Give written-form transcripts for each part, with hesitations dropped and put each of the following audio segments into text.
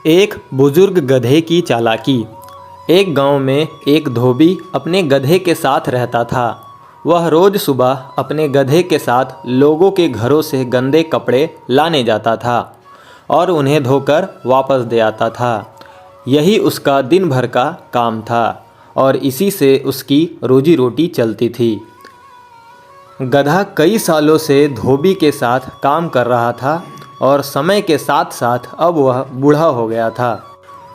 एक बुजुर्ग गधे की चालाकी। एक गांव में एक धोबी अपने गधे के साथ रहता था। वह रोज़ सुबह अपने गधे के साथ लोगों के घरों से गंदे कपड़े लाने जाता था और उन्हें धोकर वापस दे आता था। यही उसका दिन भर का काम था और इसी से उसकी रोजी रोटी चलती थी। गधा कई सालों से धोबी के साथ काम कर रहा था और समय के साथ साथ अब वह बूढ़ा हो गया था।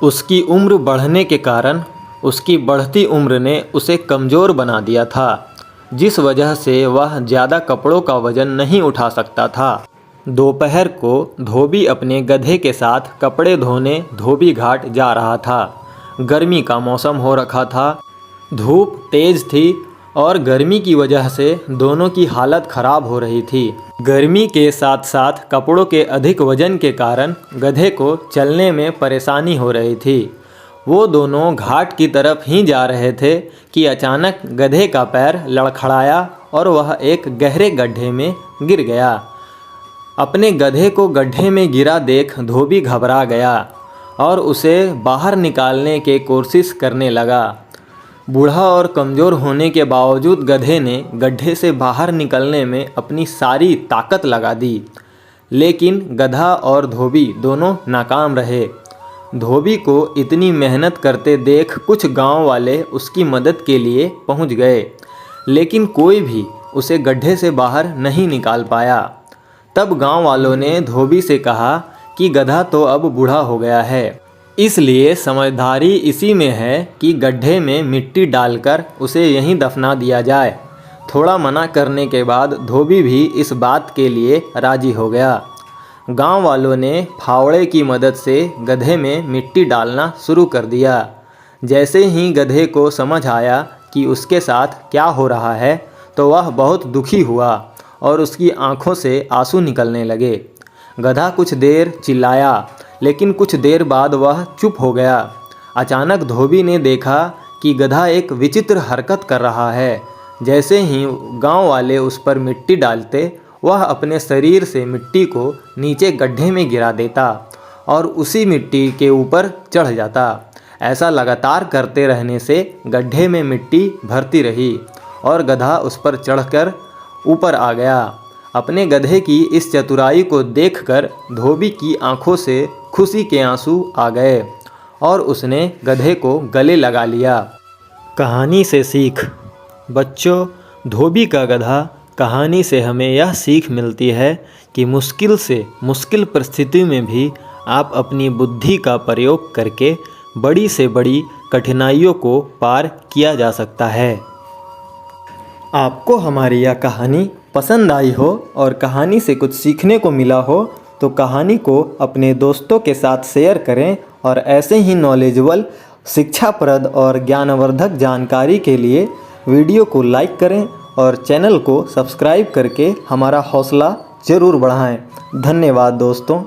उसकी उम्र बढ़ने के कारण उसकी बढ़ती उम्र ने उसे कमज़ोर बना दिया था, जिस वजह से वह ज़्यादा कपड़ों का वज़न नहीं उठा सकता था। दोपहर को धोबी अपने गधे के साथ कपड़े धोने धोबी घाट जा रहा था। गर्मी का मौसम हो रखा था, धूप तेज़ थी और गर्मी की वजह से दोनों की हालत ख़राब हो रही थी। गर्मी के साथ साथ कपड़ों के अधिक वजन के कारण गधे को चलने में परेशानी हो रही थी। वो दोनों घाट की तरफ ही जा रहे थे कि अचानक गधे का पैर लड़खड़ाया और वह एक गहरे गड्ढे में गिर गया। अपने गधे को गड्ढे में गिरा देख धोबी घबरा गया और उसे बाहर निकालने की कोशिश करने लगा। बूढ़ा और कमज़ोर होने के बावजूद गधे ने गड्ढे से बाहर निकलने में अपनी सारी ताकत लगा दी, लेकिन गधा और धोबी दोनों नाकाम रहे। धोबी को इतनी मेहनत करते देख कुछ गांव वाले उसकी मदद के लिए पहुंच गए, लेकिन कोई भी उसे गड्ढे से बाहर नहीं निकाल पाया। तब गांव वालों ने धोबी से कहा कि गधा तो अब बूढ़ा हो गया है, इसलिए समझदारी इसी में है कि गड्ढे में मिट्टी डालकर उसे यहीं दफना दिया जाए। थोड़ा मना करने के बाद धोबी भी इस बात के लिए राजी हो गया। गांव वालों ने फावड़े की मदद से गधे में मिट्टी डालना शुरू कर दिया। जैसे ही गधे को समझ आया कि उसके साथ क्या हो रहा है, तो वह बहुत दुखी हुआ और उसकी आंखों से आंसू निकलने लगे। गधा कुछ देर चिल्लाया, लेकिन कुछ देर बाद वह चुप हो गया। अचानक धोबी ने देखा कि गधा एक विचित्र हरकत कर रहा है। जैसे ही गांव वाले उस पर मिट्टी डालते, वह अपने शरीर से मिट्टी को नीचे गड्ढे में गिरा देता और उसी मिट्टी के ऊपर चढ़ जाता। ऐसा लगातार करते रहने से गड्ढे में मिट्टी भरती रही और गधा उस पर चढ़कर ऊपर आ गया। अपने गधे की इस चतुराई को देखकर धोबी की आंखों से खुशी के आंसू आ गए और उसने गधे को गले लगा लिया। कहानी से सीख। बच्चों, धोबी का गधा कहानी से हमें यह सीख मिलती है कि मुश्किल से मुश्किल परिस्थिति में भी आप अपनी बुद्धि का प्रयोग करके बड़ी से बड़ी कठिनाइयों को पार किया जा सकता है। आपको हमारी यह कहानी पसंद आई हो और कहानी से कुछ सीखने को मिला हो तो कहानी को अपने दोस्तों के साथ शेयर करें और ऐसे ही नॉलेजेबल, शिक्षाप्रद और ज्ञानवर्धक जानकारी के लिए वीडियो को लाइक करें और चैनल को सब्सक्राइब करके हमारा हौसला ज़रूर बढ़ाएं। धन्यवाद दोस्तों।